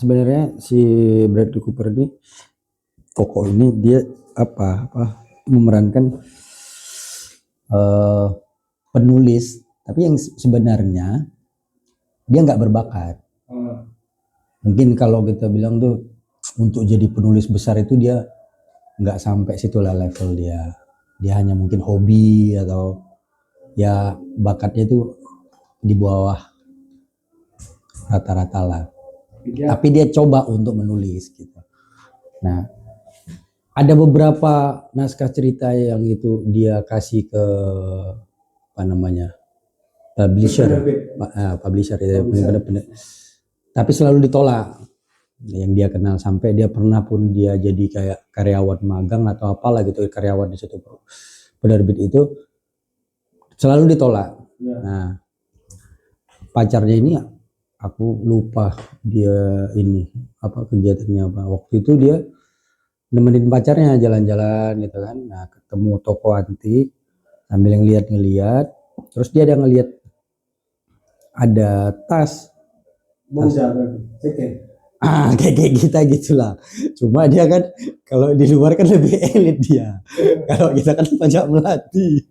sebenarnya si Bradley Cooper ini tokoh ini dia apa memerankan penulis, tapi yang sebenarnya dia nggak berbakat. Mungkin kalau kita bilang tuh untuk jadi penulis besar itu dia nggak sampai situlah level dia hanya mungkin hobi atau ya bakatnya itu di bawah rata-rata lah. Tapi dia coba untuk menulis gitu. Nah, ada beberapa naskah cerita yang itu dia kasih ke apa namanya publisher itu benar-benar, tapi selalu ditolak yang dia kenal, sampai dia pernah pun dia jadi kayak karyawan magang atau apalah gitu, karyawan di situ penerbit itu selalu ditolak. Nah, pacarnya ini aku lupa dia ini apa kegiatannya apa, waktu itu dia nemenin pacarnya jalan-jalan gitu kan. Nah, ketemu toko antik sambil ngeliat, terus dia ada ngeliat ada tas kayak kita gitulah, cuma dia kan kalau di luar kan lebih elit dia, kalau kita kan pajak melati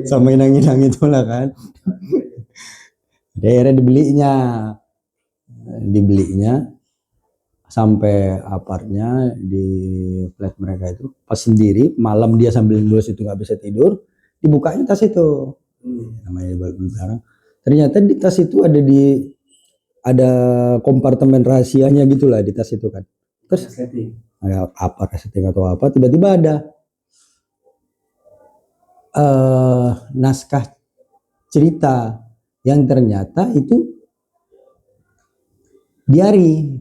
sama inang-inang itulah kan. Daerah dibelinya sampai apartnya di flat mereka itu, pas sendiri malam dia sambil nulis itu nggak bisa tidur, dibukanya tas itu, namanya beli barang, ternyata di tas itu ada kompartemen rahasianya gitulah di tas itu kan. Terus ada apa setting atau apa, tiba-tiba ada naskah cerita yang ternyata itu diari,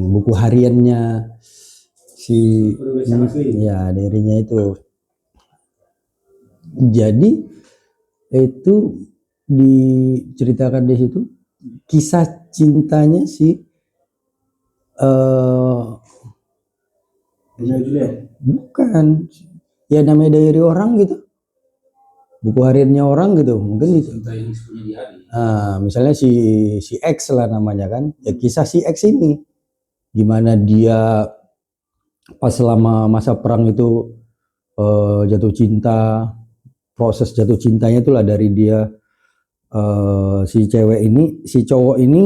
buku hariannya si ya diarinya itu. Jadi itu diceritakan di situ kisah cintanya si bukan ya namanya diary orang gitu, buku hariannya orang gitu mungkin gitu. Misalnya si X lah namanya kan, ya kisah si X ini gimana dia pas selama masa perang itu jatuh cinta, proses jatuh cintanya itulah dari dia si cowok ini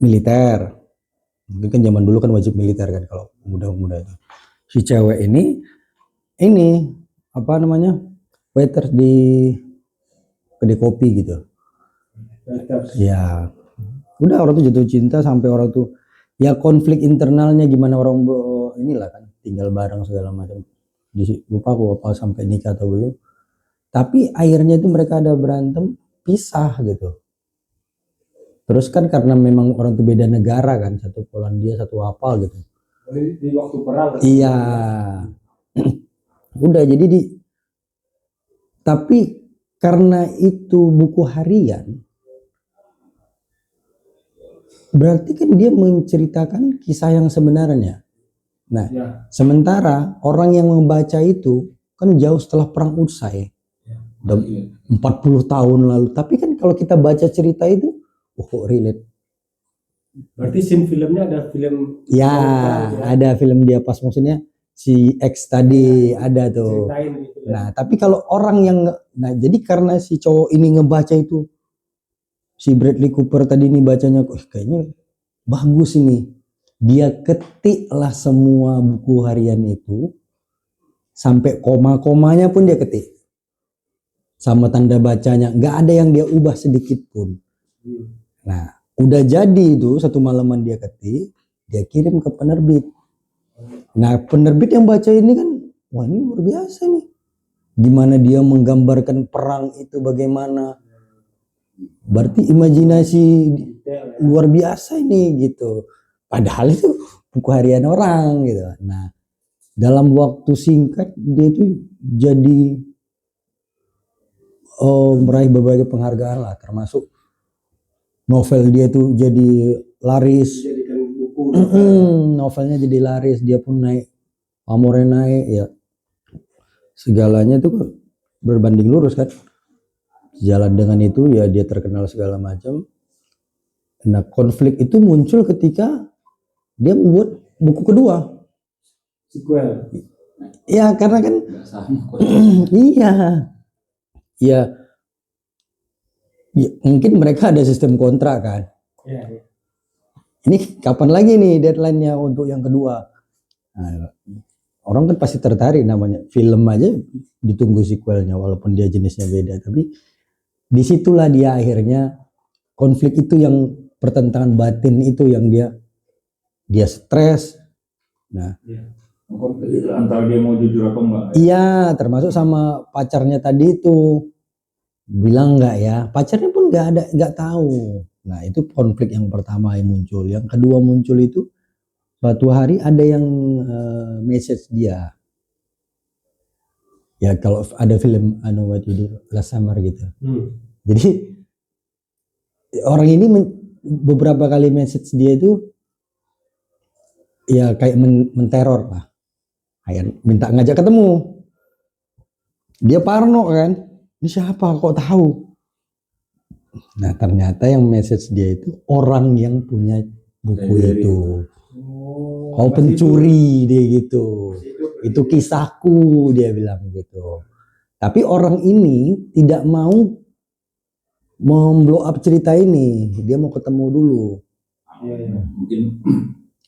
militer, mungkin kan zaman dulu kan wajib militer kan kalau muda-muda itu. Si cewek ini apa namanya waiter di kedai kopi gitu. Ya udah orang tuh jatuh cinta sampai orang tuh ya konflik internalnya gimana orang inilah kan tinggal bareng segala macam. Lupa aku apa sampai nikah atau belum. Tapi akhirnya itu mereka ada berantem pisah gitu. Terus kan karena memang orang itu beda negara kan, satu Polandia satu apa gitu. Di waktu perang. Iya. Udah jadi tapi karena itu buku harian, berarti kan dia menceritakan kisah yang sebenarnya. Nah, sementara orang yang membaca itu kan jauh setelah perang usai. Udah 40 tahun lalu, tapi kan kalau kita baca cerita itu kok relate. Berarti scene filmnya ada film ya ada film dia pas maksudnya si X tadi ada tuh gitu. Nah tapi kalau orang yang jadi karena si cowok ini ngebaca itu, si Bradley Cooper tadi ini bacanya kayaknya bagus ini, dia ketiklah semua buku harian itu sampai koma-komanya pun dia ketik sama tanda bacanya, nggak ada yang dia ubah sedikit pun. Nah udah jadi itu satu malaman dia ketik, dia kirim ke penerbit. Nah penerbit yang baca ini kan wah ini luar biasa nih, gimana dia menggambarkan perang itu bagaimana, berarti imajinasi luar biasa ini gitu, padahal itu buku harian orang gitu. Nah dalam waktu singkat dia itu jadi meraih berbagai penghargaan lah, termasuk novel dia tuh jadi laris, novelnya jadi laris, dia pun naik, pamornya naik, ya segalanya tuh berbanding lurus kan. jalan dengan itu ya dia terkenal segala macam. Nah konflik itu muncul ketika dia membuat buku kedua. Sequel. Ya karena kan Nggak sama kok. iya ya, mungkin mereka ada sistem kontrak kan. Iya, iya. Ini kapan lagi nih deadline-nya untuk yang kedua? Nah, orang kan pasti tertarik, namanya film aja ditunggu sequelnya walaupun dia jenisnya beda. Tapi disitulah dia akhirnya konflik itu, yang pertentangan batin itu yang dia stres. Nah, Konflik itu antara dia mau jujur apa enggak. iya, termasuk sama pacarnya tadi itu, bilang nggak ya, pacarnya pun nggak tahu. Nah itu konflik yang pertama yang muncul. Yang kedua muncul itu suatu hari ada yang message dia. Ya kalau ada film What You Do Last Summer gitu. Jadi orang ini beberapa kali message dia itu ya kayak menteror lah. Kayak minta ngajak ketemu. Dia parno kan. Ini siapa kok tahu? Nah ternyata yang message dia itu orang yang punya buku itu. Kau pencuri dia gitu. Itu kisahku dia bilang gitu. Tapi orang ini tidak mau memblow up cerita ini. Dia mau ketemu dulu. Mungkin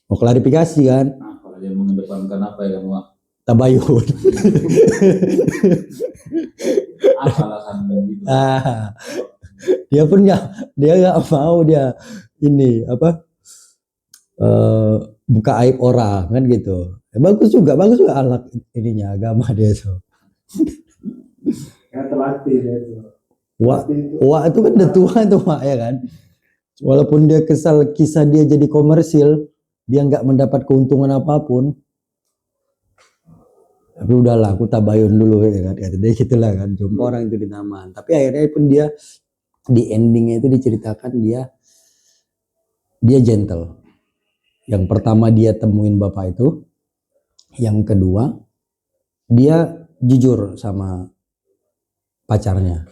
Mau klarifikasi kan? kalau dia mengedepankan apa ya kamu Tabayun. apa alasan gitu. Dia pun nggak mau dia ini apa buka aib orang kan gitu. Bagus juga alat ininya agama dia tuh. Ya terlatih dia itu. Wah itu kan udah tua tuh Wak ya kan. Walaupun dia kesal kisah dia jadi komersil, dia nggak mendapat keuntungan apapun. Tapi udahlah aku tabayun dulu ya kan. Dia gitulah kan. Jumpa orang itu di taman. Tapi akhirnya pun dia di endingnya itu diceritakan dia gentle. Yang pertama dia temuin bapak itu. Yang kedua dia jujur sama pacarnya.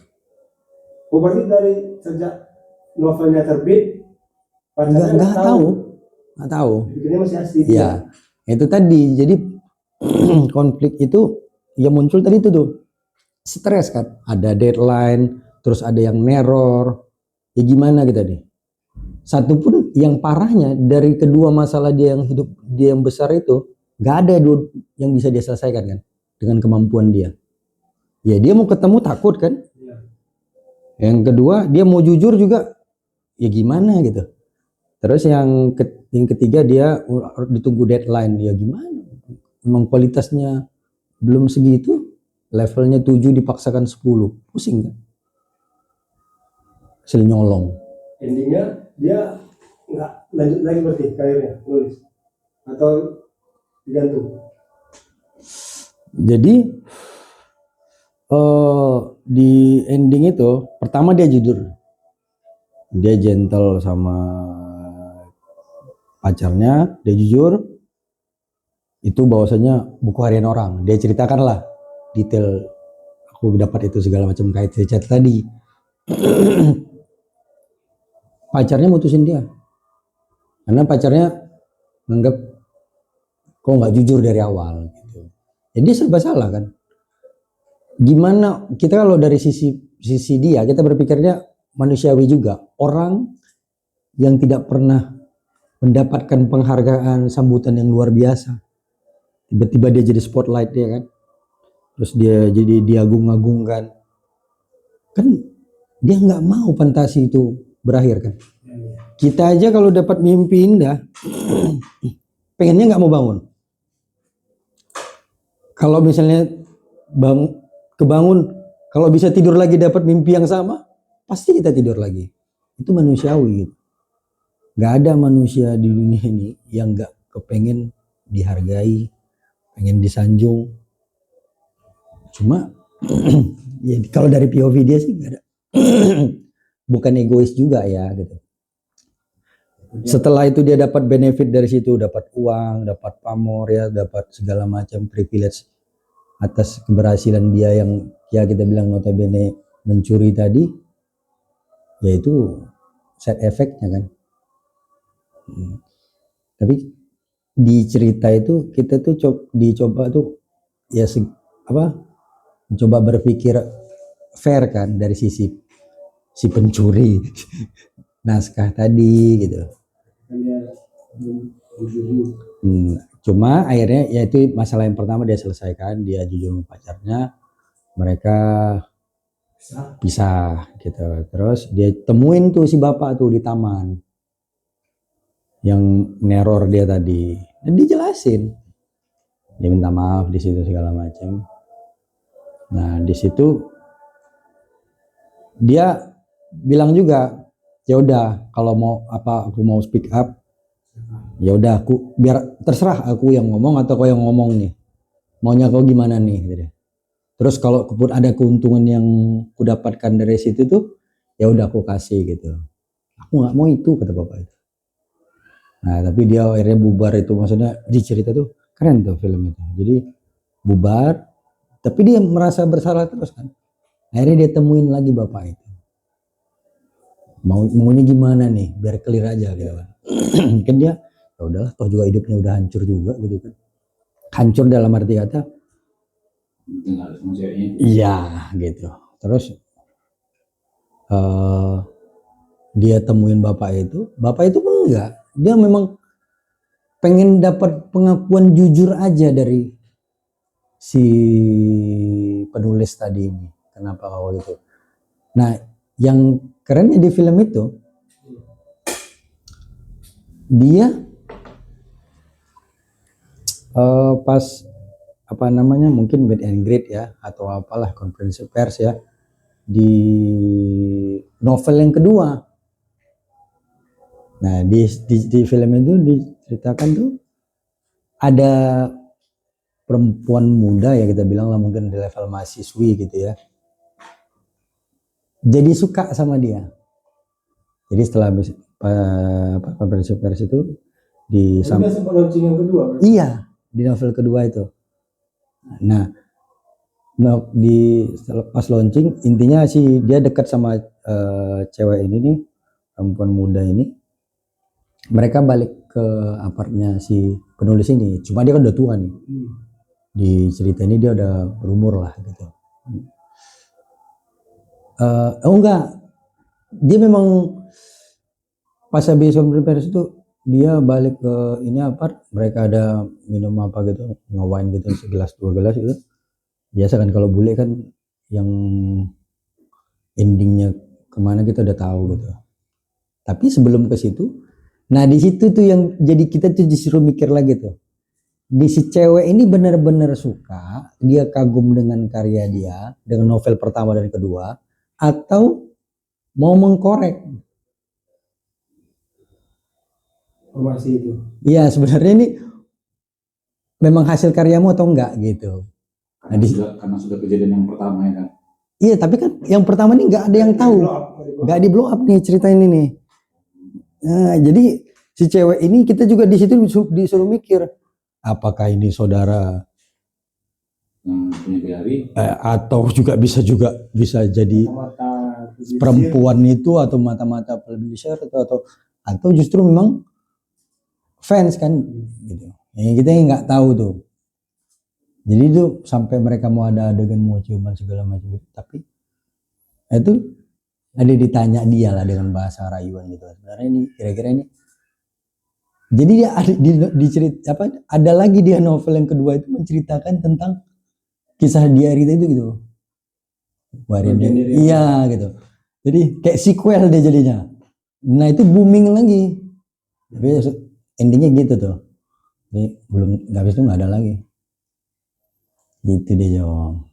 Oh berarti dari sejak novelnya terbit pacarnya Nggak tahu. Bikinnya masih asli. Ya itu tadi. Jadi konflik itu ya muncul tadi itu tuh stres kan. Ada deadline, terus ada yang neror. Ya gimana kita nih? Satu pun yang parahnya dari kedua masalah dia yang hidup dia yang besar itu nggak ada yang bisa dia selesaikan kan dengan kemampuan dia. Ya dia mau ketemu takut kan. Yang kedua dia mau jujur juga ya gimana gitu. Terus yang ketiga dia ditunggu deadline, ya gimana? Memang kualitasnya belum segitu, levelnya 7 dipaksakan 10, pusing kan? Hasil nyolong. Endingnya dia nggak lanjut lagi berarti karirnya nulis atau digantung. Jadi di ending itu pertama dia jujur, dia gentle sama pacarnya, dia jujur. Itu bahwasanya buku harian orang, dia ceritakan lah detail aku dapat itu segala macam kait cerita tadi. Pacarnya mutusin dia karena pacarnya menganggap kok nggak jujur dari awal gitu. Jadi serba salah kan. Gimana kita kalau dari sisi dia kita berpikirnya manusiawi juga. Orang yang tidak pernah mendapatkan penghargaan sambutan yang luar biasa, tiba-tiba dia jadi spotlight dia kan, terus dia jadi diagung-agungkan kan, dia nggak mau fantasi itu berakhir kan. Kita aja kalau dapat mimpi indah pengennya nggak mau bangun. Kalau misalnya kebangun, kalau bisa tidur lagi dapat mimpi yang sama, pasti kita tidur lagi. Itu manusiawi gitu. Nggak ada manusia di dunia ini yang nggak kepengen dihargai, pengen disanjung. Cuma ya kalau dari POV dia sih nggak ada. Bukan egois juga ya gitu. Setelah itu dia dapat benefit dari situ, dapat uang, dapat pamor ya, dapat segala macam privilege atas keberhasilan dia yang ya kita bilang notabene mencuri tadi, yaitu side effect-nya kan. Tapi di cerita itu kita tuh dicoba tuh ya mencoba berpikir fair kan dari sisi si pencuri naskah tadi gitu. Kan dia jujur. Cuma akhirnya ya itu masalah yang pertama dia selesaikan, dia jujur sama pacarnya, mereka pisah gitu. Terus dia temuin tuh si bapak tuh di taman yang neror dia tadi, dan dijelasin, dia minta maaf di situ segala macam. Nah di situ dia bilang juga, ya udah kalau mau aku mau speak up, ya udah aku biar terserah aku yang ngomong atau kau yang ngomong nih, maunya kau gimana nih gitu. Terus kalau pun ada keuntungan yang ku dapatkan dari situ tuh, ya udah aku kasih gitu. Aku nggak mau itu, kata bapak itu. Nah tapi dia akhirnya bubar itu, maksudnya di cerita tuh keren tuh film itu. Jadi bubar, tapi dia merasa bersalah terus kan. Akhirnya dia temuin lagi bapak itu. Maunya gimana nih, biar clear aja gitu kan. Kan dia, ya udahlah, toh juga hidupnya udah hancur juga gitu kan. Hancur dalam arti kata, iya gitu. Terus dia temuin bapak itu pun enggak, dia memang pengen dapat pengakuan jujur aja dari si penulis tadi ini, kenapa awal itu. Nah yang kerennya di film itu, dia pas apa namanya mungkin meet and greet ya atau apalah konferensi pers ya di novel yang kedua. Nah di film itu diceritakan tuh ada perempuan muda ya, kita bilang lah mungkin di level mahasiswi gitu ya, jadi suka sama dia. Jadi setelah konferensi pers itu Dia sempat launching yang kedua kan? Iya, di novel kedua itu. Nah pas launching intinya sih dia dekat sama cewek ini nih, perempuan muda ini. Mereka balik ke apartnya si penulis ini, cuma dia kan udah tua nih. Di cerita ini dia udah berumur lah gitu. Enggak, dia memang pas habis konferensi pers itu dia balik ke ini apart, mereka ada minum apa gitu, nge-wine gitu, segelas dua gelas itu. Biasa kan kalau bule kan yang endingnya kemana kita udah tahu gitu. Tapi sebelum ke situ, nah di situ tuh yang jadi kita tuh disuruh mikir lagi tuh. Di si cewek ini benar-benar suka, dia kagum dengan karya dia, dengan novel pertama dan kedua, atau mau mengkorek. Formasi itu. Iya sebenarnya ini memang hasil karyamu atau enggak gitu. Karena sudah kejadian yang pertama ya kan. Iya tapi kan yang pertama ini nggak ada yang tahu, nggak di blow up nih cerita ini nih. Nah, jadi si cewek ini kita juga di situ disuruh mikir, apakah ini saudara punya diary atau juga bisa jadi perempuan itu atau mata-mata publisher atau justru memang fans kan gitu. Yang kita nggak tahu tuh. Jadi itu sampai mereka mau ada adegan mau ciuman segala macam gitu, tapi itu ada ditanya dia lah dengan bahasa rayuan gitu. Sebenarnya ini kira-kira ini. Jadi dia ada di cerita apa? Ada lagi dia novel yang kedua itu menceritakan tentang kisah diary itu gitu. Iya gitu. Jadi kayak sequel dia jadinya. Nah itu booming lagi. Tapi endingnya gitu tuh. Jadi belum habis itu nggak ada lagi. Gitu deh Jong.